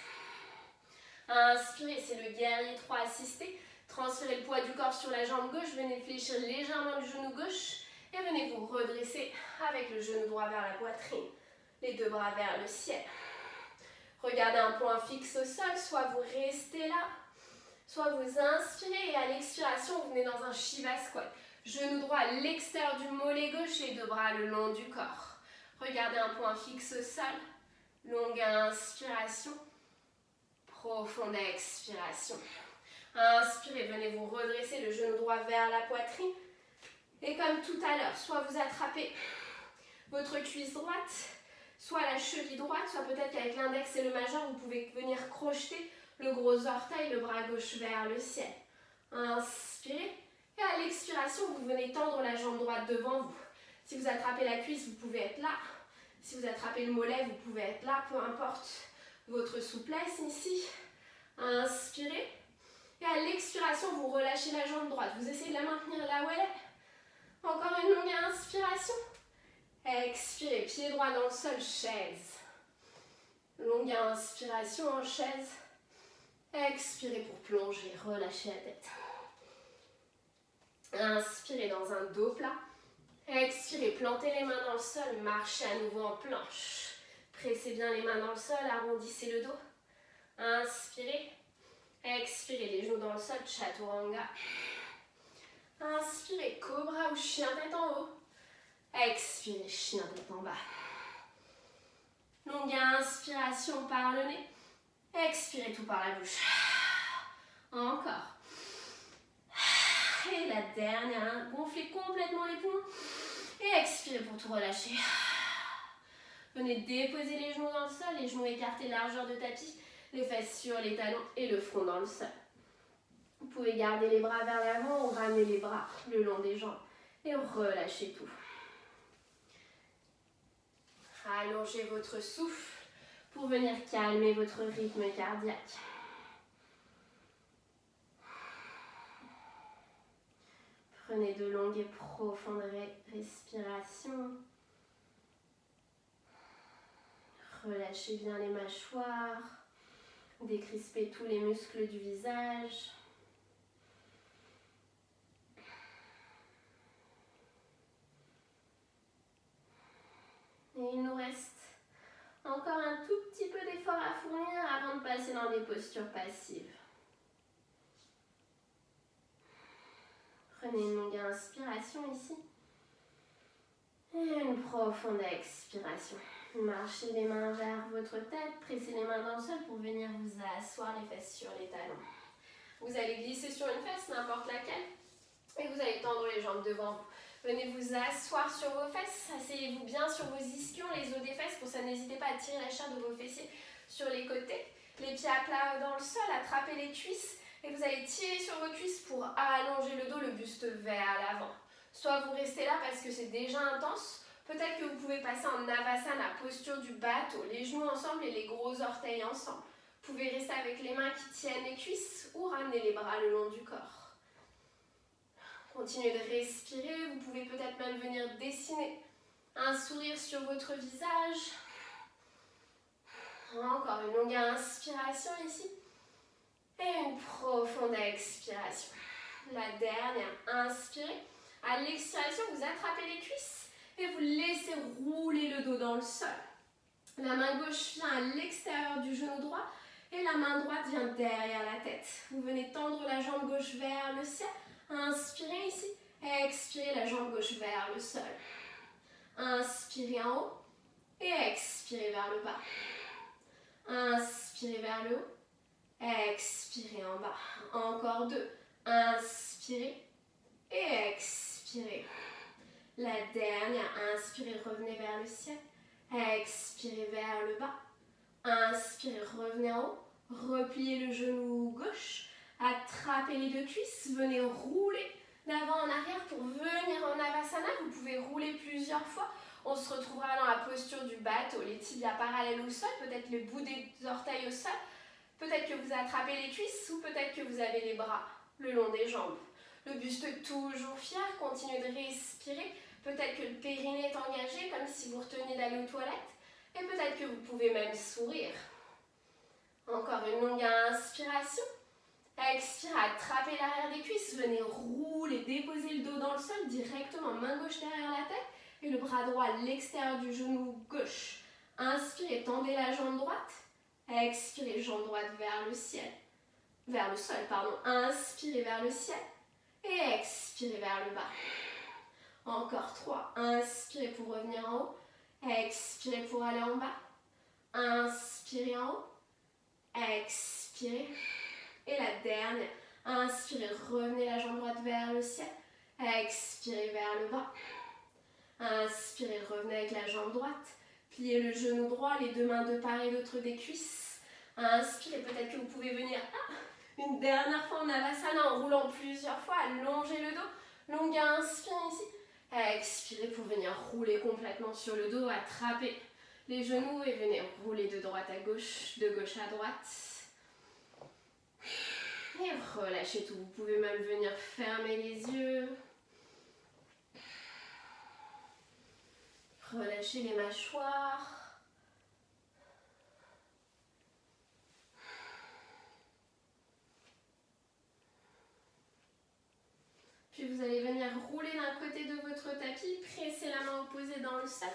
A: Inspirez, c'est le guerrier 3 assisté. Transférez le poids du corps sur la jambe gauche. Venez fléchir légèrement le genou gauche. Et venez vous redresser avec le genou droit vers la poitrine. Les deux bras vers le ciel. Regardez un point fixe au sol. Soit vous restez là. Soit vous inspirez et à l'expiration, vous venez dans un Shiva squat. Genou droit à l'extérieur du mollet gauche, les deux bras le long du corps. Regardez un point fixe au sol. Longue inspiration. Profonde expiration. Inspirez, venez vous redresser le genou droit vers la poitrine. Et comme tout à l'heure, soit vous attrapez votre cuisse droite, soit la cheville droite, soit peut-être qu'avec l'index et le majeur, vous pouvez venir crocheter le gros orteil, le bras gauche vers le ciel. Inspirez. Et à l'expiration, vous venez tendre la jambe droite devant vous. Si vous attrapez la cuisse, vous pouvez être là. Si vous attrapez le mollet, vous pouvez être là. Peu importe votre souplesse ici. Inspirez. Et à l'expiration, vous relâchez la jambe droite. Vous essayez de la maintenir là où elle est. Encore une longue inspiration. Expirez, pied droit dans le sol, chaise. Longue inspiration en chaise. Expirez pour plonger, relâchez la tête. Inspirez dans un dos plat. Expirez, plantez les mains dans le sol, marchez à nouveau en planche. Pressez bien les mains dans le sol, arrondissez le dos. Inspirez. Expirez, les genoux dans le sol, chaturanga. Inspirez, cobra ou chien tête en haut. Expirez, chien tête en bas. Longue inspiration par le nez. Expirez tout par la bouche. Encore. Et la dernière, gonflez complètement les poumons. Et expirez pour tout relâcher. Venez déposer les genoux dans le sol, les genoux écartés largeur de tapis, les fesses sur les talons et le front dans le sol. Vous pouvez garder les bras vers l'avant ou ramener les bras le long des jambes et relâchez tout. Allongez votre souffle pour venir calmer votre rythme cardiaque. Prenez de longues et profondes respirations. Relâchez bien les mâchoires. Décrispez tous les muscles du visage. Et il nous reste encore un tout petit peu d'effort à fournir avant de passer dans des postures passives. Prenez une longue inspiration ici. Et une profonde expiration. Marchez les mains vers votre tête, pressez les mains dans le sol pour venir vous asseoir les fesses sur les talons. Vous allez glisser sur une fesse, n'importe laquelle, et vous allez tendre les jambes devant vous. Venez vous asseoir sur vos fesses, asseyez-vous bien sur vos ischions, les os des fesses, pour ça n'hésitez pas à tirer la chair de vos fessiers sur les côtés. Les pieds à plat dans le sol, attrapez les cuisses, et vous allez tirer sur vos cuisses pour allonger le dos, le buste vers l'avant. Soit vous restez là parce que c'est déjà intense. Peut-être que vous pouvez passer en Navasana, posture du bateau, les genoux ensemble et les gros orteils ensemble. Vous pouvez rester avec les mains qui tiennent les cuisses ou ramener les bras le long du corps. Continuez de respirer, vous pouvez peut-être même venir dessiner un sourire sur votre visage. Encore une longue inspiration ici et une profonde expiration. La dernière, inspirez. À l'expiration, vous attrapez les cuisses. Et vous laissez rouler le dos dans le sol. La main gauche vient à l'extérieur du genou droit et la main droite vient derrière la tête. Vous venez tendre la jambe gauche vers le ciel. Inspirez ici. Expirez la jambe gauche vers le sol. Inspirez en haut et expirez vers le bas. Inspirez vers le haut. Expirez en bas. Encore deux. Inspirez et expirez. La dernière, inspirez, revenez vers le ciel. Expirez vers le bas. Inspirez, revenez en haut. Repliez le genou gauche. Attrapez les deux cuisses. Venez rouler d'avant en arrière pour venir en Navasana. Vous pouvez rouler plusieurs fois. On se retrouvera dans la posture du bateau. Les tibias parallèles au sol. Peut-être le bout des orteils au sol. Peut-être que vous attrapez les cuisses ou peut-être que vous avez les bras le long des jambes. Le buste toujours fier. Continuez de respirer. Peut-être que le périnée est engagé, comme si vous reteniez d'aller aux toilettes. Et peut-être que vous pouvez même sourire. Encore une longue inspiration. Expirez, attrapez l'arrière des cuisses. Venez rouler, déposer le dos dans le sol directement. Main gauche derrière la tête et le bras droit à l'extérieur du genou gauche. Inspirez, tendez la jambe droite. Expirez, jambe droite vers le ciel. Vers le sol, pardon. Inspirez vers le ciel. Et expirez vers le bas. Encore 3. Inspirez pour revenir en haut. Expirez pour aller en bas. Inspirez en haut. Expirez. Et la dernière. Inspirez, revenez la jambe droite vers le ciel. Expirez vers le bas. Inspirez, revenez avec la jambe droite. Pliez le genou droit, les deux mains de part et d'autre des cuisses. Inspirez, peut-être que vous pouvez venir une dernière fois en Navasana en roulant plusieurs fois. Allongez le dos. Longue inspire ici. Expirez pour venir rouler complètement sur le dos. Attrapez les genoux et venez rouler de droite à gauche, de gauche à droite. Et relâchez tout. Vous pouvez même venir fermer les yeux. Relâchez les mâchoires. Puis vous allez venir rouler d'un côté de votre tapis, presser la main opposée dans le sol.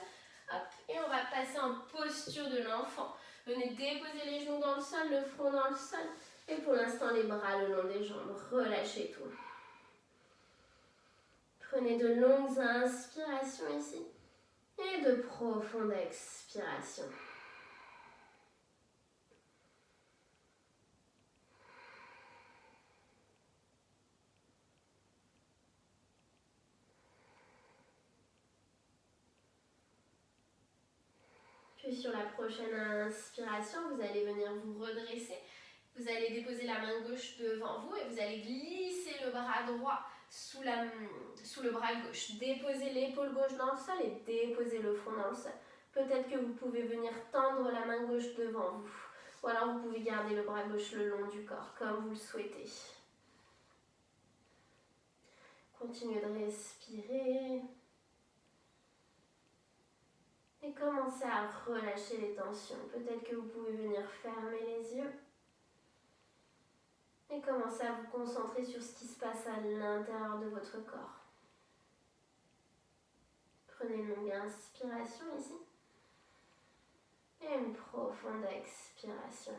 A: Hop, et on va passer en posture de l'enfant. Venez déposer les genoux dans le sol, le front dans le sol. Et pour l'instant, les bras le long des jambes. Relâchez tout. Prenez de longues inspirations ici. Et de profondes expirations. Puis sur la prochaine inspiration, vous allez venir vous redresser. Vous allez déposer la main gauche devant vous et vous allez glisser le bras droit sous le bras gauche. Déposez l'épaule gauche dans le sol et déposez le front dans le sol. Peut-être que vous pouvez venir tendre la main gauche devant vous. Ou alors vous pouvez garder le bras gauche le long du corps, comme vous le souhaitez. Continuez de respirer. Et commencez à relâcher les tensions. Peut-être que vous pouvez venir fermer les yeux. Et commencez à vous concentrer sur ce qui se passe à l'intérieur de votre corps. Prenez une longue inspiration ici. Et une profonde expiration.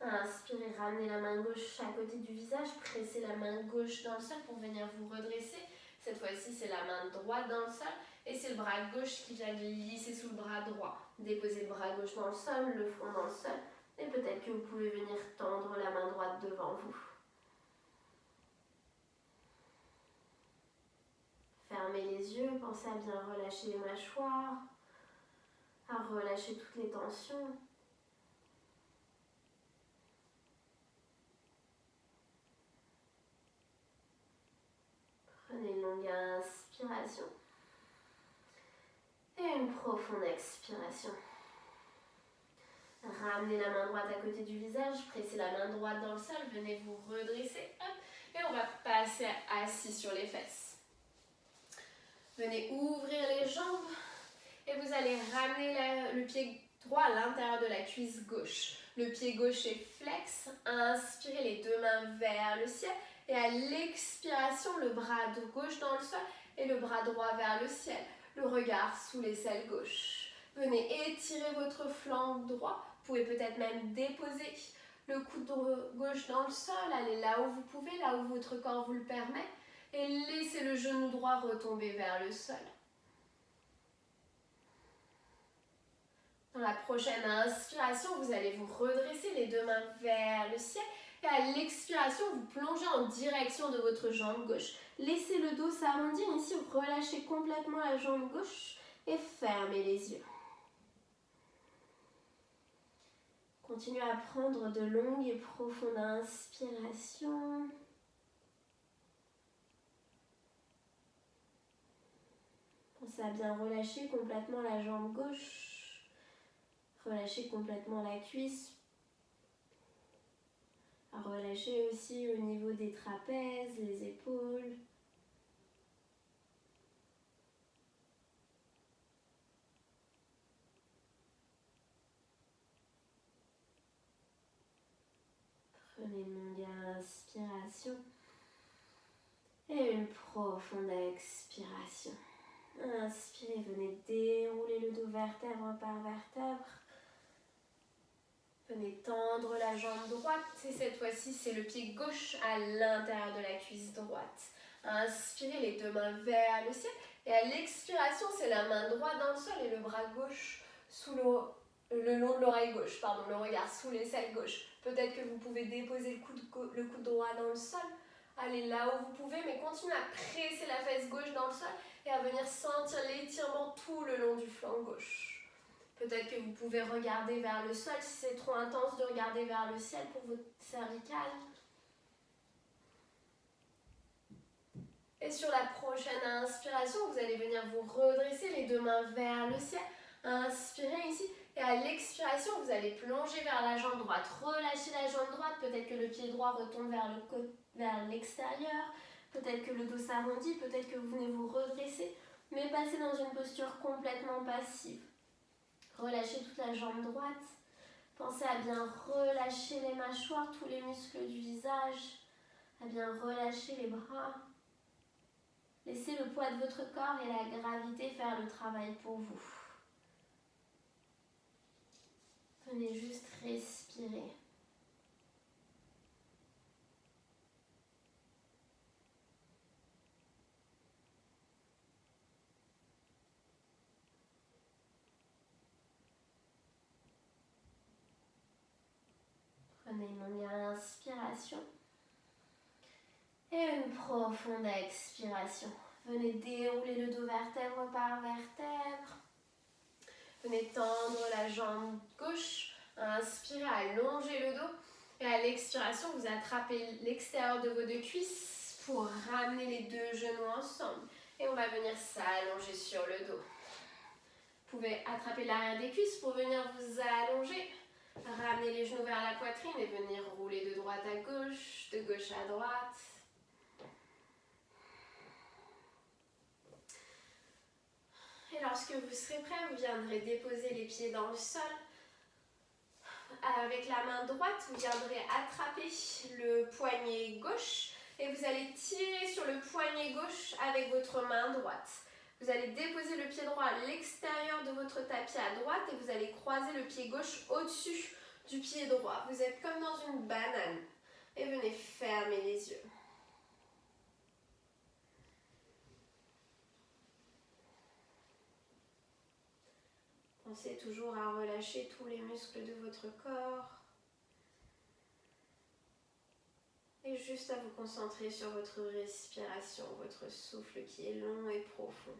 A: Inspirez, ramenez la main gauche à côté du visage. Pressez la main gauche dans le sol pour venir vous redresser. Cette fois-ci, c'est la main droite dans le sol. Et c'est le bras gauche qui vient glisser sous le bras droit. Déposez le bras gauche dans le sol, le front dans le sol. Et peut-être que vous pouvez venir tendre la main droite devant vous. Fermez les yeux, pensez à bien relâcher les mâchoires, à relâcher toutes les tensions. Prenez une longue inspiration et une profonde expiration. Ramenez la main droite à côté du visage, pressez la main droite dans le sol, venez vous redresser, hop, et on va passer assis sur les fesses. Venez ouvrir les jambes et vous allez ramener le pied droit à l'intérieur de la cuisse gauche. Le pied gauche est flex, inspirez les deux mains vers le ciel et à l'expiration, le bras gauche dans le sol et le bras droit vers le ciel. Le regard sous l'aisselle gauche. Venez étirer votre flanc droit. Vous pouvez peut-être même déposer le coude gauche dans le sol. Allez là où vous pouvez, là où votre corps vous le permet. Et laissez le genou droit retomber vers le sol. Dans la prochaine inspiration, vous allez vous redresser les deux mains vers le ciel. Et à l'expiration, vous plongez en direction de votre jambe gauche. Laissez le dos s'arrondir ici, relâchez complètement la jambe gauche et fermez les yeux. Continuez à prendre de longues et profondes inspirations. Pensez à bien relâcher complètement la jambe gauche. Relâchez complètement la cuisse. À relâcher aussi au niveau des trapèzes, les épaules. Prenez une longue inspiration et une profonde expiration. Inspirez, venez dérouler le dos vertèbre par vertèbre. Venez tendre la jambe droite et cette fois-ci c'est le pied gauche à l'intérieur de la cuisse droite. Inspirez les deux mains vers le ciel et à l'expiration c'est la main droite dans le sol et le bras gauche sous le long de l'oreille gauche, le regard sous l'aisselle gauche. Peut-être que vous pouvez déposer le coude droit dans le sol. Allez là où vous pouvez, mais continuez à presser la fesse gauche dans le sol et à venir sentir l'étirement tout le long du flanc gauche. Peut-être que vous pouvez regarder vers le sol si c'est trop intense de regarder vers le ciel pour votre cervicale. Et sur la prochaine inspiration, vous allez venir vous redresser les deux mains vers le ciel. Inspirez ici Et à l'expiration, vous allez plonger vers la jambe droite. Relâchez la jambe droite. Peut-être que le pied droit retombe vers l'extérieur. Peut-être que le dos s'arrondit. Peut-être que vous venez vous redresser. Mais passez dans une posture complètement passive. Relâchez toute la jambe droite. Pensez à bien relâcher les mâchoires, tous les muscles du visage. À bien relâcher les bras. Laissez le poids de votre corps et la gravité faire le travail pour vous. Venez juste respirer. Prenez une longue inspiration et une profonde expiration. Venez dérouler le dos vertèbre par vertèbre. Venez tendre la jambe gauche. Inspirez, allongez le dos. Et à l'expiration, vous attrapez l'extérieur de vos deux cuisses pour ramener les deux genoux ensemble. Et on va venir s'allonger sur le dos. Vous pouvez attraper l'arrière des cuisses pour venir vous allonger. Ramenez les genoux vers la poitrine et venir rouler de droite à gauche, de gauche à droite. Et lorsque vous serez prêt, vous viendrez déposer les pieds dans le sol. Avec la main droite, vous viendrez attraper le poignet gauche et vous allez tirer sur le poignet gauche avec votre main droite. Vous allez déposer le pied droit à l'extérieur de votre tapis à droite et vous allez croiser le pied gauche au-dessus du pied droit. Vous êtes comme dans une banane. Et venez fermer les yeux. Pensez toujours à relâcher tous les muscles de votre corps. Et juste à vous concentrer sur votre respiration, votre souffle qui est long et profond.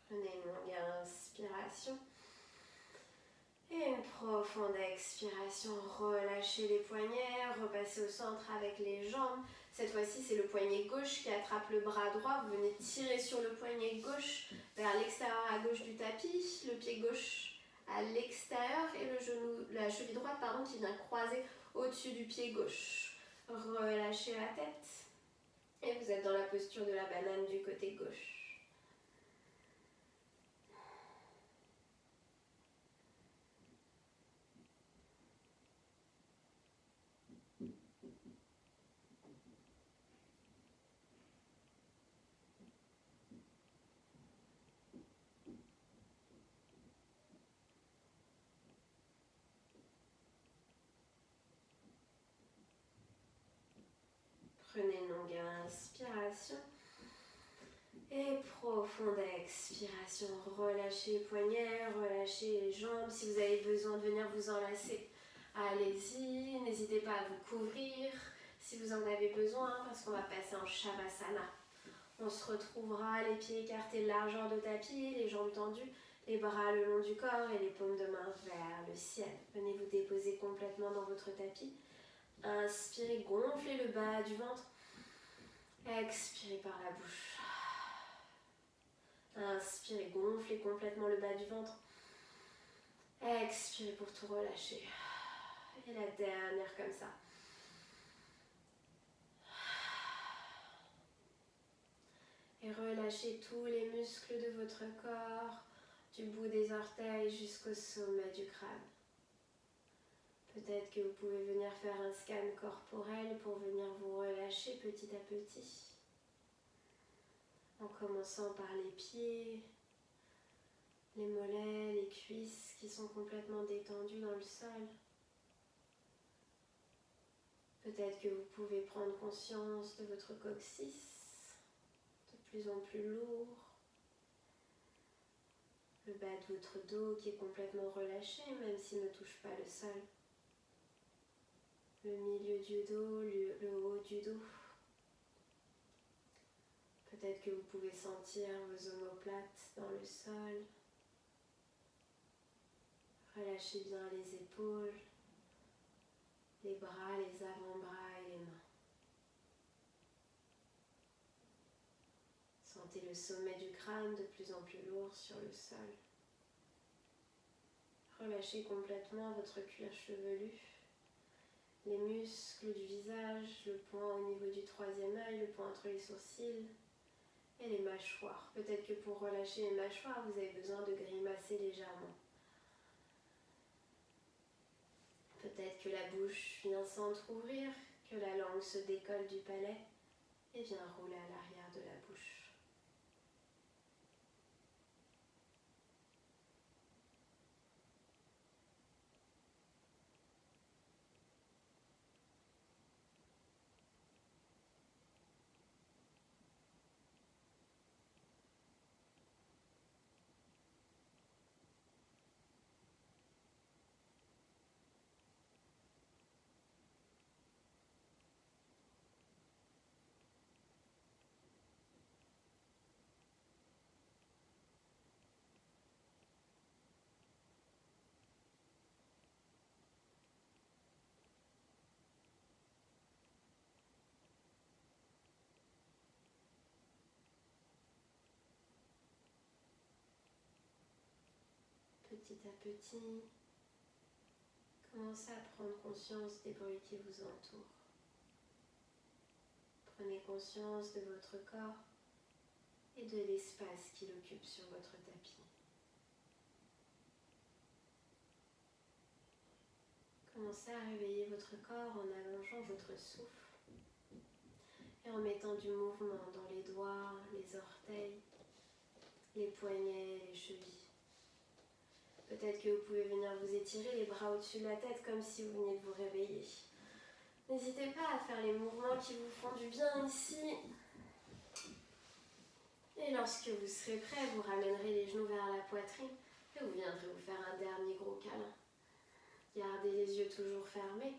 A: Prenez une longue inspiration et une profonde expiration. Relâchez les poignets, repassez au centre avec les jambes. Cette fois-ci, c'est le poignet gauche qui attrape le bras droit. Vous venez tirer sur le poignet gauche vers l'extérieur à gauche du tapis. Le pied gauche à l'extérieur et la cheville droite qui vient croiser au-dessus du pied gauche. Relâchez la tête et vous êtes dans la posture de la banane du côté gauche. Prenez une longue inspiration et profonde expiration. Relâchez les poignets, relâchez les jambes. Si vous avez besoin de venir vous enlacer, allez-y. N'hésitez pas à vous couvrir si vous en avez besoin parce qu'on va passer en Shavasana. On se retrouvera les pieds écartés, largeur de tapis, les jambes tendues, les bras le long du corps et les paumes de main vers le ciel. Venez vous déposer complètement dans votre tapis. Inspirez, gonflez le bas du ventre. Expirez par la bouche. Inspirez, gonflez complètement le bas du ventre. Expirez pour tout relâcher. Et la dernière comme ça. Et relâchez tous les muscles de votre corps, du bout des orteils jusqu'au sommet du crâne. Peut-être que vous pouvez venir faire un scan corporel pour venir vous relâcher petit à petit. En commençant par les pieds, les mollets, les cuisses qui sont complètement détendues dans le sol. Peut-être que vous pouvez prendre conscience de votre coccyx, de plus en plus lourd. Le bas de votre dos qui est complètement relâché, même s'il ne touche pas le sol. Le milieu du dos, le haut du dos. Peut-être que vous pouvez sentir vos omoplates dans le sol. Relâchez bien les épaules, les bras, les avant-bras et les mains. Sentez le sommet du crâne de plus en plus lourd sur le sol. Relâchez complètement votre cuir chevelu, les muscles du visage, le point au niveau du troisième œil, le point entre les sourcils et les mâchoires. Peut-être que pour relâcher les mâchoires, vous avez besoin de grimacer légèrement. Peut-être que la bouche vient s'entrouvrir, que la langue se décolle du palais et vient rouler à l'arrière de la bouche. Petit à petit, commencez à prendre conscience des bruits qui vous entourent. Prenez conscience de votre corps et de l'espace qu'il occupe sur votre tapis. Commencez à réveiller votre corps en allongeant votre souffle et en mettant du mouvement dans les doigts, les orteils, les poignets, les chevilles. Peut-être que vous pouvez venir vous étirer les bras au-dessus de la tête comme si vous veniez de vous réveiller. N'hésitez pas à faire les mouvements qui vous font du bien ici. Et lorsque vous serez prêt, vous ramènerez les genoux vers la poitrine et vous viendrez vous faire un dernier gros câlin. Gardez les yeux toujours fermés.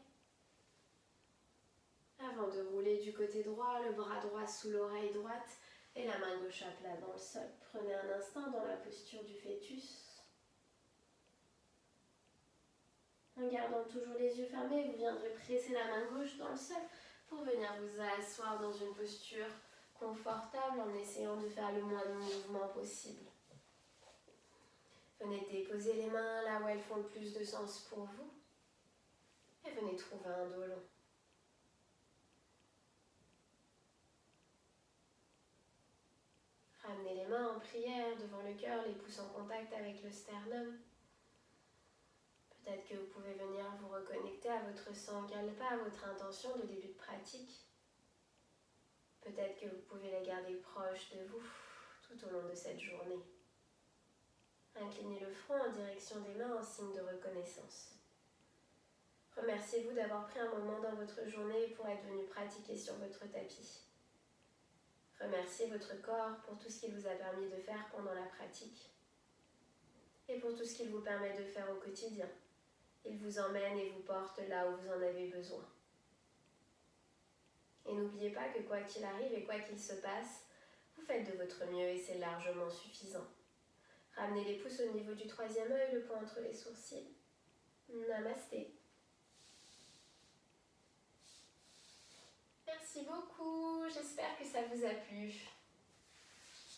A: Avant de rouler du côté droit, le bras droit sous l'oreille droite et la main gauche à plat dans le sol. Prenez un instant dans la posture du fœtus. En gardant toujours les yeux fermés, vous viendrez presser la main gauche dans le sol pour venir vous asseoir dans une posture confortable en essayant de faire le moins de mouvements possible. Venez déposer les mains là où elles font le plus de sens pour vous et venez trouver un dos long. Ramenez les mains en prière devant le cœur, les pouces en contact avec le sternum. Peut-être que vous pouvez venir vous reconnecter à votre sankalpa, à votre intention de début de pratique. Peut-être que vous pouvez la garder proche de vous tout au long de cette journée. Inclinez le front en direction des mains en signe de reconnaissance. Remerciez-vous d'avoir pris un moment dans votre journée pour être venu pratiquer sur votre tapis. Remerciez votre corps pour tout ce qu'il vous a permis de faire pendant la pratique et pour tout ce qu'il vous permet de faire au quotidien. Il vous emmène et vous porte là où vous en avez besoin. Et n'oubliez pas que quoi qu'il arrive et quoi qu'il se passe, vous faites de votre mieux et c'est largement suffisant. Ramenez les pouces au niveau du troisième œil, le point entre les sourcils. Namasté. Merci beaucoup, j'espère que ça vous a plu.